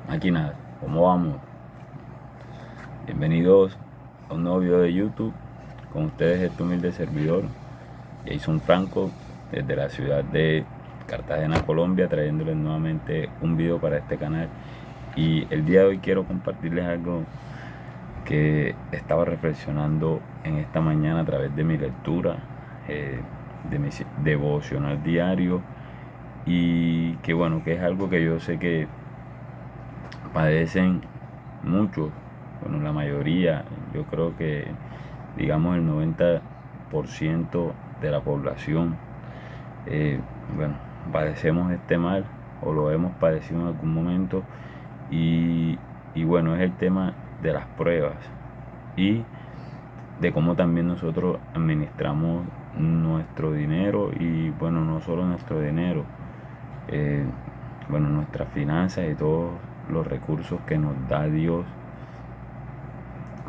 Máquinas, ¿cómo vamos? Bienvenidos a un nuevo video de YouTube. Con ustedes este humilde servidor, Jason Franco, desde la ciudad de Cartagena, Colombia, trayéndoles nuevamente un video para este canal. Y el día de hoy quiero compartirles algo que estaba reflexionando en esta mañana a través de mi lectura, de mi devocional diario, y que bueno, que es algo que yo sé que padecen muchos, bueno, la mayoría, yo creo que digamos el 90% de la población, eh, bueno, padecemos este mal o lo hemos padecido en algún momento y, y bueno, es el tema de las pruebas y de cómo también nosotros administramos nuestro dinero y bueno, no solo nuestro dinero, eh, bueno, nuestras finanzas y todos los recursos que nos da Dios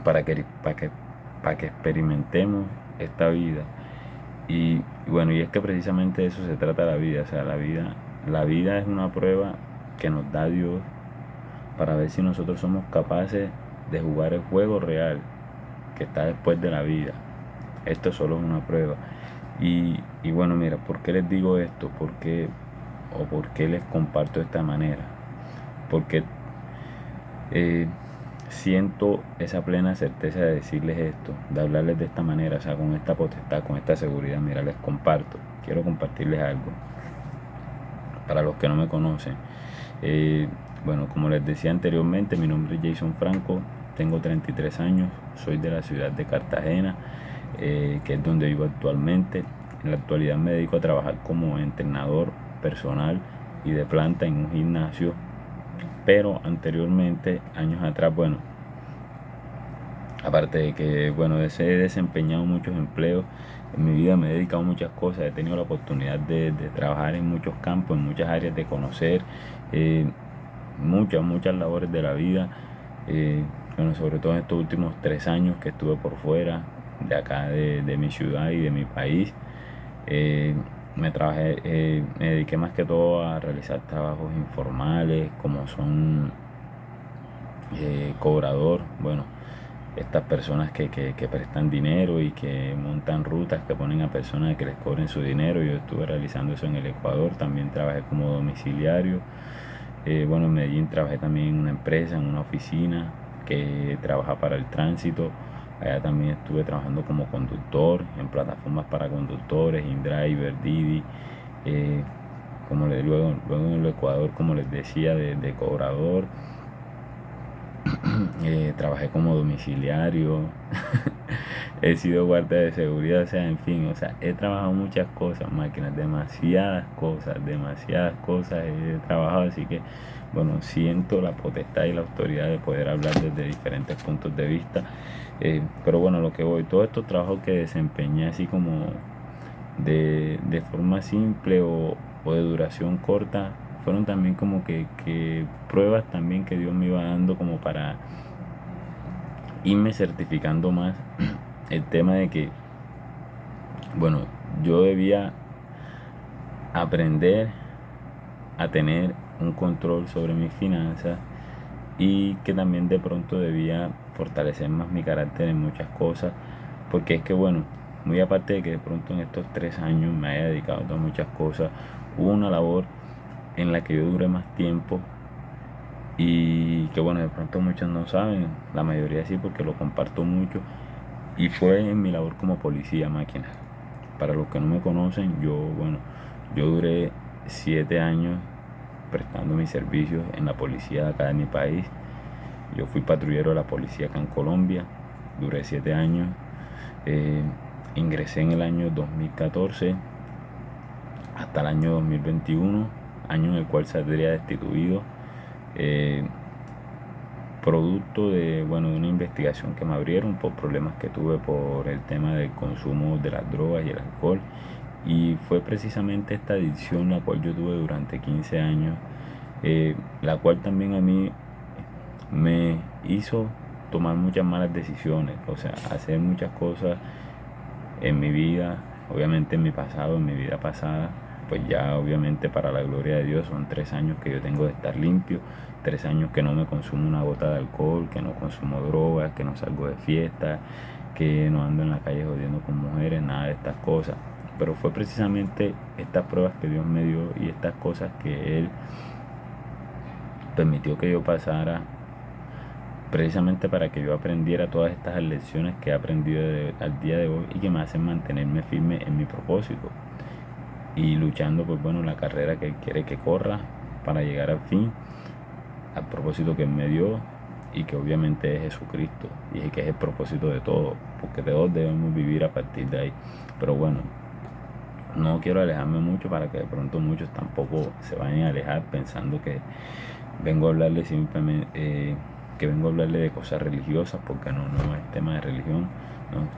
para que experimentemos esta vida. Y bueno, y es que precisamente de eso se trata la vida. O sea, la vida es una prueba que nos da Dios para ver si nosotros somos capaces de jugar el juego real que está después de la vida. Esto solo es una prueba. Y bueno, mira, ¿por qué les digo esto? ¿Por qué les comparto de esta manera? Porque eh, siento esa plena certeza de decirles esto, de hablarles de esta manera, o sea, con esta potestad, con esta seguridad. Mira, les comparto, quiero compartirles algo para los que no me conocen. Eh, bueno, como les decía anteriormente, mi nombre es Jason Franco, tengo 33 años, soy de la ciudad de Cartagena, que es donde vivo actualmente. En la actualidad me dedico a trabajar como entrenador personal y de planta en un gimnasio, pero anteriormente, años atrás, bueno, aparte de que, bueno, he desempeñado muchos empleos, en mi vida me he dedicado a muchas cosas, he tenido la oportunidad de trabajar en muchos campos, en muchas áreas, de conocer eh, muchas labores de la vida. eh, bueno, sobre todo en estos últimos 3 años que estuve por fuera de acá, de mi ciudad y de mi país. eh, me dediqué más que todo a realizar trabajos informales, como son cobrador, bueno, estas personas que prestan dinero y que montan rutas, que ponen a personas que les cobren su dinero. Yo estuve realizando eso en el Ecuador, también trabajé como domiciliario. Bueno, en Medellín trabajé también en una empresa, en una oficina que trabaja para el tránsito. Allá también estuve trabajando como conductor en plataformas para conductores, InDriver, Didi. eh, luego en el Ecuador, como les decía, de cobrador. Trabajé como domiciliario, he sido guardia de seguridad, o sea, en fin, o sea, he trabajado muchas cosas, máquinas, demasiadas cosas he trabajado, así que, bueno, siento la potestad y la autoridad de poder hablar desde diferentes puntos de vista. Pero bueno, lo que voy, todos estos trabajos que desempeñé así como de forma simple o de duración corta, fueron también como que pruebas también que Dios me iba dando como para irme certificando más el tema de que, bueno, yo debía aprender a tener un control sobre mis finanzas y que también de pronto debía fortalecer más mi carácter en muchas cosas, porque es que bueno, muy aparte de que de pronto en estos 3 años me haya dedicado a muchas cosas, hubo una labor en la que yo duré más tiempo y que bueno, de pronto muchos no saben, la mayoría sí porque lo comparto mucho, y fue en mi labor como policía, máquina. Para los que no me conocen, yo duré 7 años prestando mis servicios en la policía de acá de mi país. Yo fui patrullero de la policía acá en Colombia, duré 7 años. Eh, Ingresé en el año 2014 hasta el año 2021, año en el cual saldría destituido. eh, Producto de, bueno, de una investigación que me abrieron por problemas que tuve por el tema del consumo de las drogas y el alcohol. Y fue precisamente esta adicción la cual yo tuve durante 15 años, la cual también a mí me hizo tomar muchas malas decisiones, o sea, hacer muchas cosas en mi vida, obviamente en mi pasado, en mi vida pasada, pues ya obviamente para la gloria de Dios son 3 años que yo tengo de estar limpio, 3 años que no me consumo una gota de alcohol, que no consumo drogas, que no salgo de fiesta, que no ando en la calle jodiendo con mujeres, nada de estas cosas. Pero fue precisamente estas pruebas que Dios me dio y estas cosas que Él permitió que yo pasara, precisamente para que yo aprendiera todas estas lecciones que he aprendido al día de hoy y que me hacen mantenerme firme en mi propósito y luchando pues bueno la carrera que Él quiere que corra para llegar al fin, al propósito que Él me dio y que obviamente es Jesucristo y que es el propósito de todo, porque todos debemos vivir a partir de ahí. Pero bueno, no quiero alejarme mucho para que de pronto muchos tampoco se vayan a alejar pensando que vengo a hablarle simplemente que vengo a hablarle de cosas religiosas, porque no es tema de religión,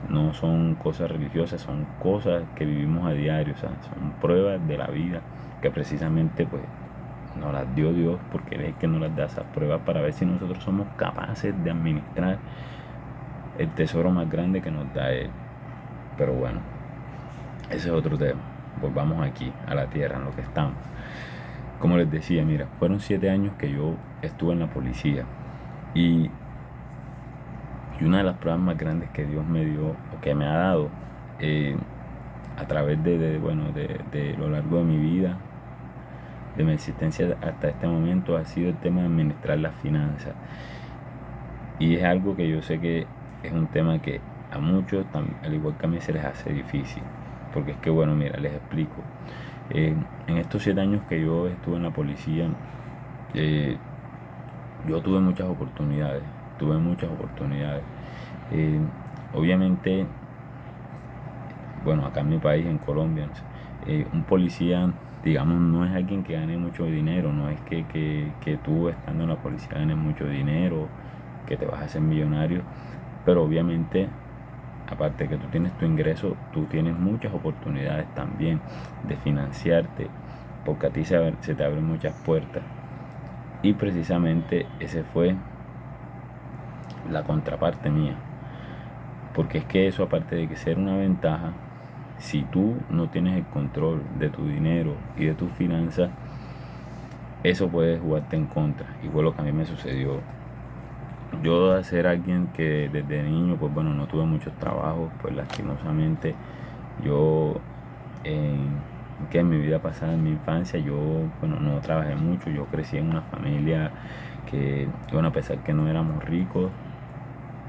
no son cosas religiosas, son cosas que vivimos a diario, o sea, son pruebas de la vida que precisamente pues nos las dio Dios, porque Él es el que nos las da, esas pruebas para ver si nosotros somos capaces de administrar el tesoro más grande que nos da Él. Pero bueno, ese es otro tema. Volvamos aquí a la tierra, en lo que estamos. Como les decía, mira, fueron 7 años que yo estuve en la policía y una de las pruebas más grandes que Dios me dio o que me ha dado a través de lo largo de mi vida, de mi existencia hasta este momento, ha sido el tema de administrar las finanzas. Y es algo que yo sé que es un tema que a muchos, al igual que a mí, se les hace difícil. Porque es que, bueno, mira, les explico. En estos 7 años que yo estuve en la policía, yo tuve muchas oportunidades. Eh, Obviamente, bueno, acá en mi país, en Colombia, no sé, un policía, digamos, no es alguien que gane mucho dinero, no es que tú estando en la policía ganes mucho dinero, que te vas a hacer millonario, pero obviamente, aparte de que tú tienes tu ingreso, tú tienes muchas oportunidades también de financiarte, porque a ti se te abren muchas puertas. Y precisamente ese fue la contraparte mía, porque es que eso, aparte de que ser una ventaja, si tú no tienes el control de tu dinero y de tus finanzas, eso puede jugarte en contra. Y fue lo que a mí me sucedió. Yo, de ser alguien que desde niño, pues bueno, no tuve muchos trabajos, pues lastimosamente yo en mi vida pasada, en mi infancia, yo bueno, no trabajé mucho. Yo crecí en una familia que, bueno, a pesar que no éramos ricos,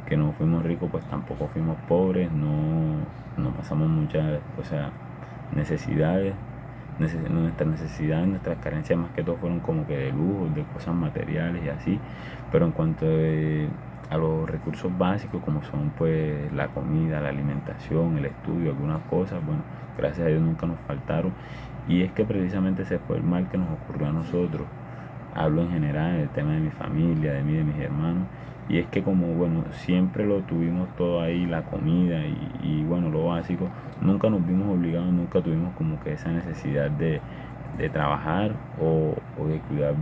que no fuimos ricos, pues tampoco fuimos pobres, no pasamos muchas, o sea, necesidades. Nuestras necesidades, nuestras carencias más que todo fueron como que de lujo, de cosas materiales y así. Pero en cuanto a los recursos básicos, como son pues la comida, la alimentación, el estudio, algunas cosas, bueno, gracias a Dios nunca nos faltaron. Y es que precisamente ese fue el mal que nos ocurrió a nosotros. Hablo en general, el tema de mi familia, de mí, de mis hermanos. Y es que como, bueno, siempre lo tuvimos todo ahí, la comida y bueno, lo básico, nunca nos vimos obligados, nunca tuvimos como que esa necesidad de trabajar o de cuidar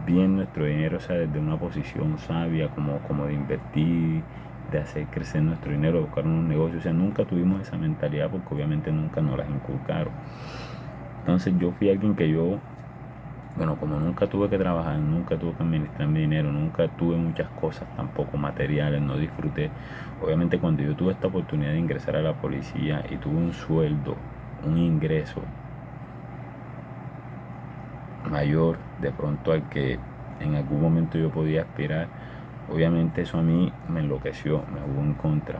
bien nuestro dinero, o sea, desde una posición sabia, como de invertir, de hacer crecer nuestro dinero, de buscar unos negocios. O sea, nunca tuvimos esa mentalidad porque obviamente nunca nos las inculcaron. Entonces yo fui alguien que bueno, como nunca tuve que trabajar, nunca tuve que administrar mi dinero, nunca tuve muchas cosas tampoco materiales, no disfruté. Obviamente cuando yo tuve esta oportunidad de ingresar a la policía y tuve un sueldo, un ingreso mayor de pronto al que en algún momento yo podía aspirar, obviamente eso a mí me enloqueció, me jugó en contra.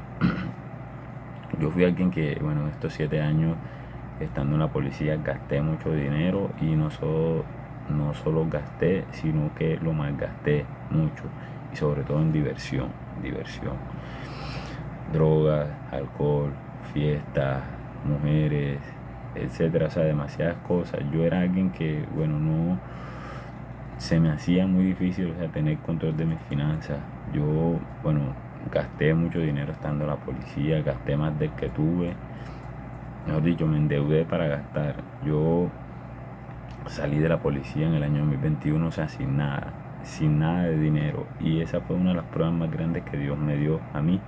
Yo fui alguien que, bueno, en estos 7 años estando en la policía gasté mucho dinero y no solo gasté, sino que lo malgasté mucho y sobre todo en diversión, drogas, alcohol, fiestas, mujeres, etcétera, o sea, demasiadas cosas. Yo era alguien que, bueno, no se me hacía muy difícil, o sea, tener control de mis finanzas. Yo, bueno, gasté mucho dinero estando en la policía, gasté más del que tuve. Mejor dicho, me endeudé para gastar. Yo salí de la policía en el año 2021, o sea, sin nada de dinero. Y esa fue una de las pruebas más grandes que Dios me dio a mí,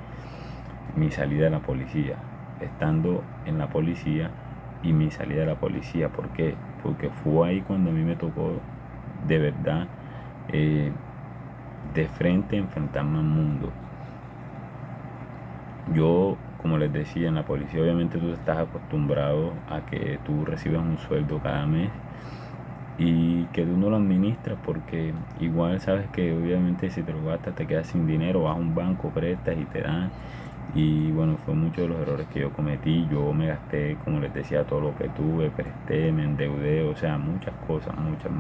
mi salida de la policía. Estando en la policía y mi salida de la policía. ¿Por qué? porque fue ahí cuando a mí me tocó de verdad eh, de frente enfrentarme al mundo. Yo, como les decía, en la policía obviamente tú estás acostumbrado a que tú recibas un sueldo cada mes y que tú no lo administras porque igual sabes que obviamente si te lo gastas te quedas sin dinero, vas a un banco, prestas y te dan. Y bueno, fue muchos de los errores que yo cometí. Yo me gasté, como les decía, todo lo que tuve, presté, me endeudé, o sea, muchas cosas, muchas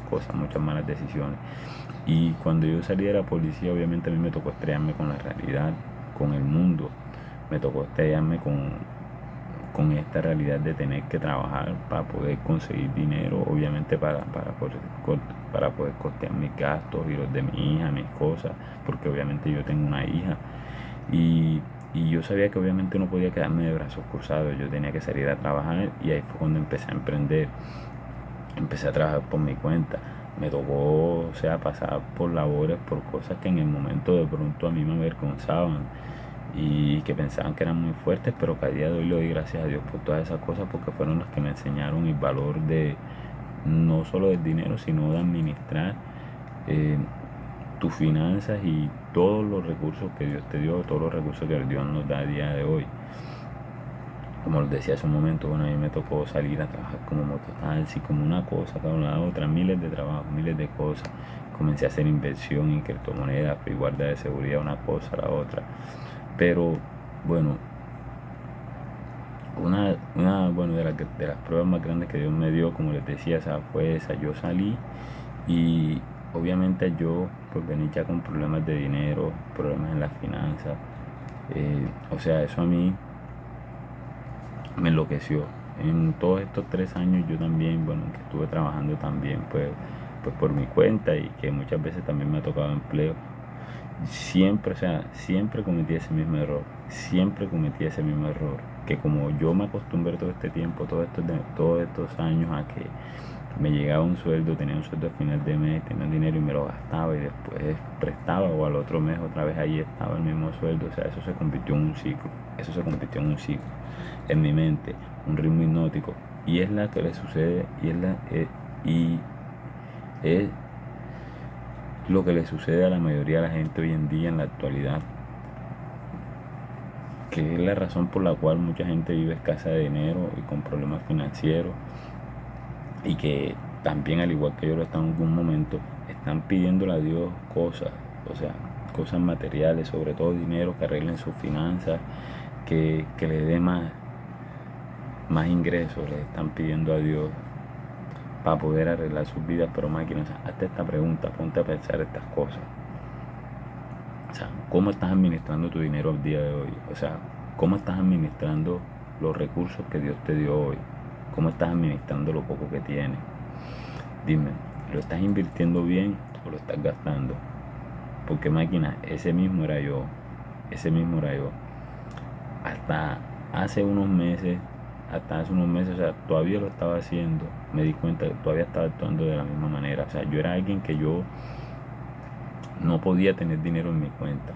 cosas, muchas malas decisiones. Y cuando yo salí de la policía, obviamente a mí me tocó estrellarme con la realidad, con el mundo. Me tocó estrellarme con esta realidad de tener que trabajar para poder conseguir dinero, obviamente para poder costear mis gastos y los de mi hija, mis cosas, porque obviamente yo tengo una hija. Y yo sabía que obviamente no podía quedarme de brazos cruzados, yo tenía que salir a trabajar y ahí fue cuando empecé a emprender, empecé a trabajar por mi cuenta. Me tocó, o sea, pasar por labores, por cosas que en el momento de pronto a mí me avergonzaban y que pensaban que eran muy fuertes, pero que a día de hoy le doy gracias a Dios por todas esas cosas porque fueron las que me enseñaron el valor de no solo del dinero, sino de administrar eh, tus finanzas y todos los recursos que Dios te dio, todos los recursos que Dios nos da a día de hoy. Como les decía hace un momento, bueno, a mí me tocó salir a trabajar como mototaxi, como una cosa, cada una otra, miles de trabajos, miles de cosas. Comencé a hacer inversión en criptomonedas, fui guardia de seguridad, una cosa, la otra. Pero bueno, bueno, de las pruebas más grandes que Dios me dio, como les decía, esa fue esa. Yo salí y obviamente yo pues venía ya con problemas de dinero, problemas en las finanzas. O sea, eso a mí me enloqueció. En todos estos 3 años yo también, bueno, que estuve trabajando también pues por mi cuenta y que muchas veces también me ha tocado empleo. Siempre, o sea, siempre cometí ese mismo error, siempre cometí ese mismo error, que como yo me acostumbré todo este tiempo, todos estos años a que me llegaba un sueldo, tenía un sueldo al final de mes, tenía un dinero y me lo gastaba y después prestaba o al otro mes otra vez ahí estaba el mismo sueldo, o sea, eso se convirtió en un ciclo, eso se convirtió en un ciclo, en mi mente, un ritmo hipnótico y es la que le sucede y es lo que le sucede a la mayoría de la gente hoy en día en la actualidad, que es la razón por la cual mucha gente vive escasa de dinero y con problemas financieros y que también al igual que yo lo están en algún momento están pidiéndole a Dios cosas, o sea, cosas materiales, sobre todo dinero, que arreglen sus finanzas, que le dé más ingresos, le están pidiendo a Dios para poder arreglar sus vidas, pero máquinas, hazte esta pregunta, ponte a pensar estas cosas. O sea, ¿cómo estás administrando tu dinero al día de hoy? O sea, ¿cómo estás administrando los recursos que Dios te dio hoy? ¿Cómo estás administrando lo poco que tienes? Dime, ¿lo estás invirtiendo bien o lo estás gastando? Porque máquina, ese mismo era yo. Hasta hace unos meses, o sea, todavía lo estaba haciendo. Me di cuenta que todavía estaba actuando de la misma manera. O sea, yo era alguien que yo no podía tener dinero en mi cuenta.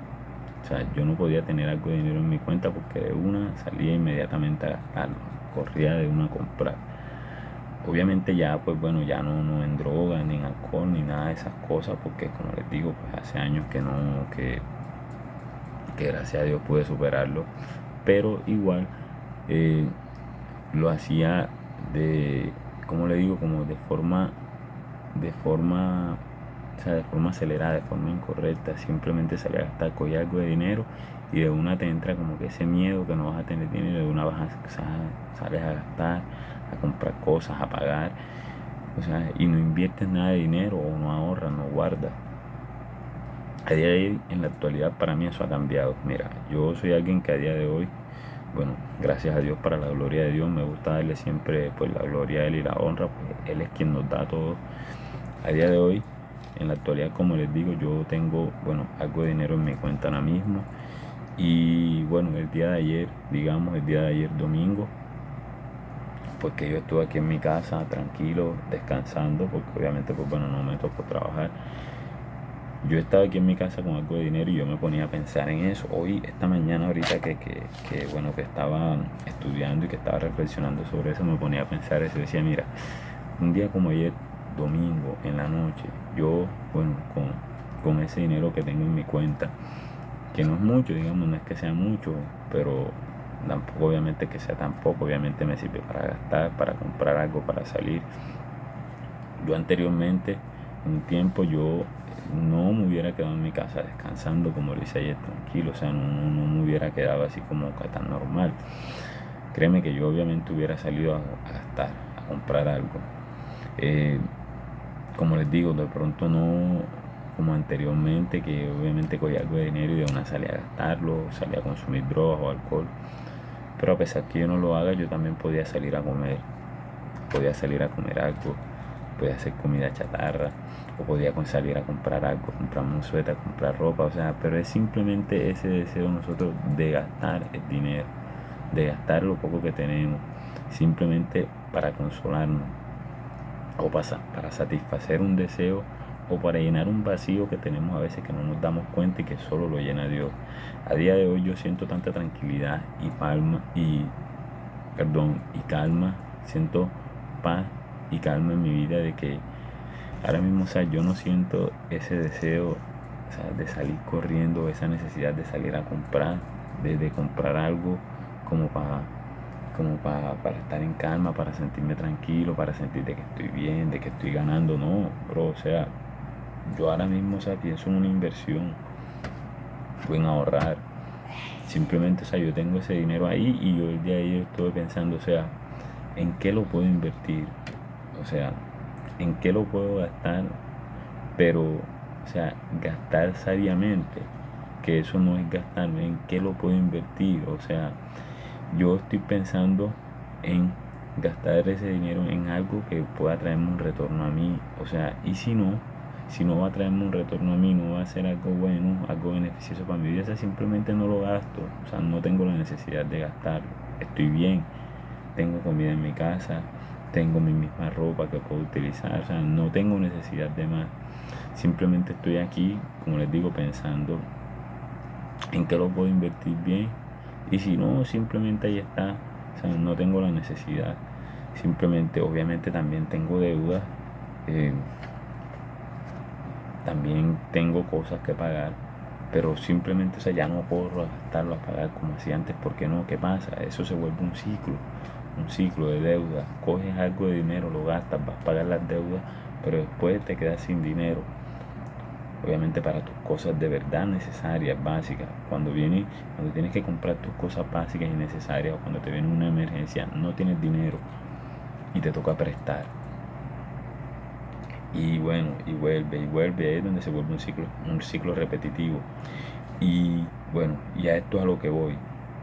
O sea, yo no podía tener algo de dinero en mi cuenta porque de una salía inmediatamente a gastarlo. Corría de una a comprar. Obviamente ya, pues bueno, ya no en droga, ni en alcohol, ni nada de esas cosas, porque como les digo, pues hace años que gracias a Dios pude superarlo. Pero igual eh, lo hacía como le digo, como de forma o sea, de forma acelerada, de forma incorrecta, simplemente sale a gastar, coger algo de dinero y de una te entra como que ese miedo que no vas a tener dinero, de una sales a gastar, a comprar cosas, a pagar, o sea, y no inviertes nada de dinero o no ahorras, no guardas. A día de hoy, en la actualidad, para mí eso ha cambiado. Mira, yo soy alguien que a día de hoy, bueno, gracias a Dios, para la gloria de Dios, me gusta darle siempre pues la gloria a Él y la honra, pues Él es quien nos da todo. A día de hoy, en la actualidad, como les digo, yo tengo, bueno, algo de dinero en mi cuenta ahora mismo. Y bueno, el día de ayer, digamos, el día de ayer domingo, pues que yo estuve aquí en mi casa tranquilo, descansando, porque obviamente, pues bueno, no me tocó trabajar. Yo estaba aquí en mi casa con algo de dinero y yo me ponía a pensar en eso. Hoy, esta mañana, ahorita bueno, que estaba estudiando y que estaba reflexionando sobre eso, me ponía a pensar eso. Decía, mira, un día como ayer, domingo, en la noche, yo, bueno, con ese dinero que tengo en mi cuenta, que no es mucho, digamos, no es que sea mucho, pero tampoco obviamente que sea tan poco, obviamente me sirve para gastar, para comprar algo, para salir. Yo anteriormente, un tiempo, yo no me hubiera quedado en mi casa descansando como lo hice ayer, tranquilo, o sea, no me hubiera quedado así como que tan normal. Créeme que yo obviamente hubiera salido a gastar, a comprar algo. Eh, como les digo, de pronto no como anteriormente, que obviamente cogía algo de dinero y de una salía a gastarlo, salía a consumir drogas o alcohol. Pero a pesar que yo no lo haga, yo también podía salir a comer algo, podía hacer comida chatarra, o podía salir a comprar algo, comprarme un suéter, comprar ropa, o sea, pero es simplemente ese deseo nosotros de gastar el dinero, de gastar lo poco que tenemos, simplemente para consolarnos, o para satisfacer un deseo, o para llenar un vacío que tenemos a veces que no nos damos cuenta y que solo lo llena Dios. A día de hoy yo siento tanta tranquilidad y calma, siento paz y calma en mi vida de que ahora mismo, o sea, yo no siento ese deseo, o sea, de salir corriendo, esa necesidad de salir a comprar, de comprar algo como para estar en calma, para sentirme tranquilo, para sentir de que estoy bien, de que estoy ganando. No, bro, o sea, yo ahora mismo, o sea, pienso en una inversión, en ahorrar. Simplemente, o sea, yo tengo ese dinero ahí y yo el día de ahí estuve pensando, o sea, ¿en qué lo puedo invertir? O sea, ¿en qué lo puedo gastar? Pero, o sea, gastar sabiamente, que eso no es gastar, ¿en qué lo puedo invertir? O sea, yo estoy pensando en gastar ese dinero en algo que pueda traerme un retorno a mí. O sea, y si no va a traerme un retorno a mí, no va a ser algo bueno, algo beneficioso para mi vida, o sea, simplemente no lo gasto. O sea, no tengo la necesidad de gastarlo. Estoy bien, tengo comida en mi casa, tengo mi misma ropa que puedo utilizar, o sea, no tengo necesidad de más. Simplemente estoy aquí, como les digo, pensando en qué lo puedo invertir bien, y si no, simplemente ahí está. O sea, no tengo la necesidad. Simplemente, obviamente también tengo deudas, eh, también tengo cosas que pagar, pero simplemente, o sea, ya no corro a gastarlo, a pagar como hacía antes. ¿Por qué no? ¿Qué pasa? Eso se vuelve un ciclo de deuda. Coges algo de dinero, lo gastas, vas a pagar las deudas, pero después te quedas sin dinero, obviamente para tus cosas de verdad necesarias, básicas. Cuando tienes que comprar tus cosas básicas y necesarias, o cuando te viene una emergencia, no tienes dinero y te toca prestar. Y bueno, y vuelve, ahí es donde se vuelve un ciclo repetitivo. Y bueno, y a esto es a lo que voy.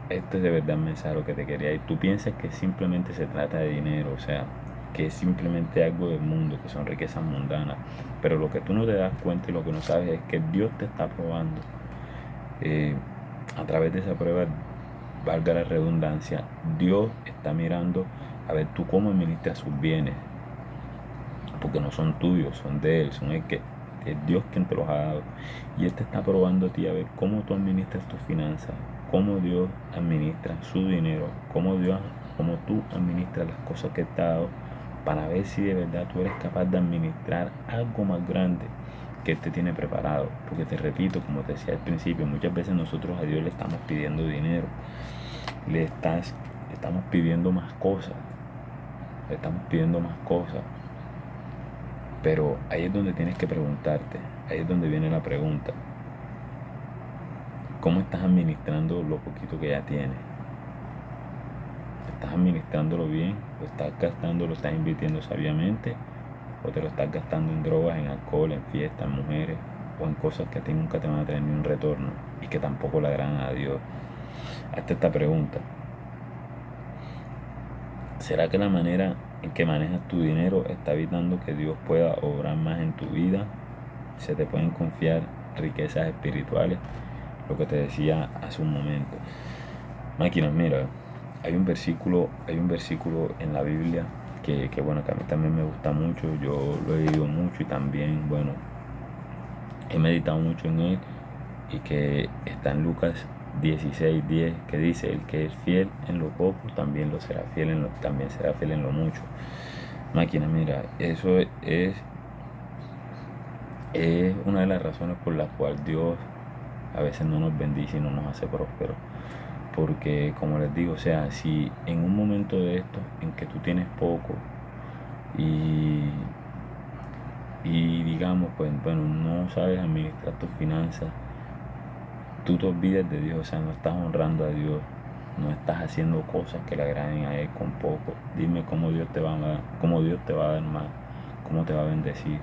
Esto es de verdad el mensaje lo que te quería. Y tú piensas que simplemente se trata de dinero, o sea, que es simplemente algo del mundo, que son riquezas mundanas. Pero lo que tú no te das cuenta y lo que no sabes es que Dios te está probando. Eh, a través de esa prueba, valga la redundancia, Dios está mirando a ver tú cómo administras sus bienes, porque no son tuyos, son de Él, son el que es Dios quien te los ha dado. Y Él te está probando a ti a ver cómo tú administras tus finanzas, cómo Dios administra su dinero, cómo tú administras las cosas que te ha dado, para ver si de verdad tú eres capaz de administrar algo más grande que Él te tiene preparado. Porque te repito, como te decía al principio, muchas veces nosotros a Dios le estamos pidiendo dinero, le estamos pidiendo más cosas, le estamos pidiendo más cosas. Pero ahí es donde tienes que preguntarte, ahí es donde viene la pregunta: ¿cómo estás administrando lo poquito que ya tienes? ¿Estás administrándolo bien? ¿Lo estás gastando, lo estás invirtiendo sabiamente? ¿O te lo estás gastando en drogas, en alcohol, en fiestas, en mujeres, o en cosas que a ti nunca te van a tener ni un retorno y que tampoco le agradan a Dios? Hazte esta pregunta: ¿será que la manera en que manejas tu dinero está evitando que Dios pueda obrar más en tu vida? Se te pueden confiar riquezas espirituales, lo que te decía hace un momento. Máquinas, mira, hay un versículo en la Biblia que bueno, que a mí también me gusta mucho. Yo lo he leído mucho y también, bueno, he meditado mucho en él, y que está en Lucas 16:10, que dice: el que es fiel en lo poco también será fiel en lo mucho. Máquina, mira, es una de las razones por las cuales Dios a veces no nos bendice y no nos hace prósperos. Porque, como les digo, o sea, si en un momento de esto en que tú tienes poco y, y digamos, pues bueno, no sabes administrar tus finanzas, tú te olvidas de Dios, o sea, no estás honrando a Dios, no estás haciendo cosas que le agraden a Él con poco. Dime cómo Dios te va a dar, cómo Dios te va a dar más, cómo te va a bendecir.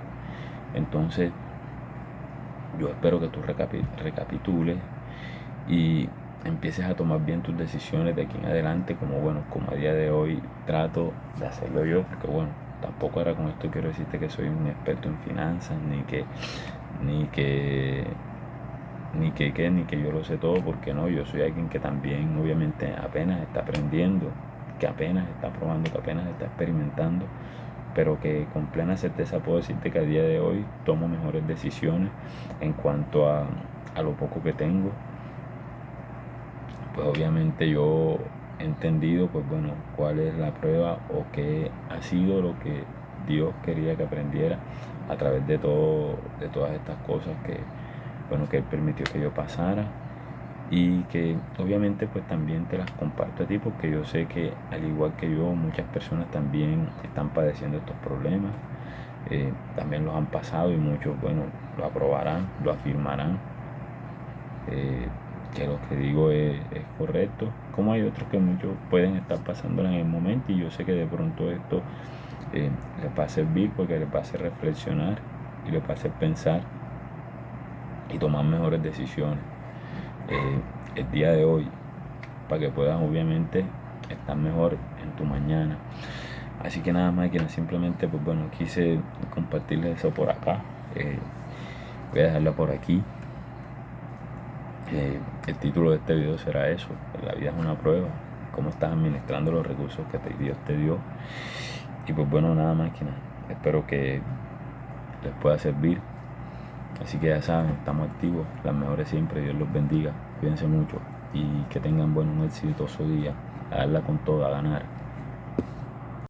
Entonces, yo espero que tú recapitules y empieces a tomar bien tus decisiones de aquí en adelante, como bueno, como a día de hoy trato de hacerlo yo, porque bueno, tampoco ahora con esto quiero decirte que soy un experto en finanzas, ni que, ni que yo lo sé todo, porque no, yo soy alguien que también obviamente apenas está aprendiendo, que apenas está probando, que apenas está experimentando, pero que con plena certeza puedo decirte que a día de hoy tomo mejores decisiones en cuanto a lo poco que tengo. Pues obviamente yo he entendido, pues bueno, cuál es la prueba o qué ha sido lo que Dios quería que aprendiera a través de todas estas cosas que, bueno, que Él permitió que yo pasara, y que obviamente pues también te las comparto a ti, porque yo sé que al igual que yo, muchas personas también están padeciendo estos problemas, también los han pasado, y muchos, bueno, lo aprobarán, lo afirmarán, eh, que lo que digo es correcto, como hay otros que muchos pueden estar pasándola en el momento, y yo sé que de pronto esto les va a servir, porque les va a hacer reflexionar y les va a hacer pensar y tomar mejores decisiones el día de hoy, para que puedas obviamente estar mejor en tu mañana. Así que nada, máquina, simplemente pues bueno, quise compartirles eso por acá. Voy a dejarla por aquí. El título de este video será eso: la vida es una prueba, cómo estás administrando los recursos que Dios te dio. Y pues bueno, nada, máquina, espero que les pueda servir. Así que ya saben, estamos activos, las mejores siempre, Dios los bendiga, cuídense mucho y que tengan, bueno, un exitoso día, a darla con todo, a ganar.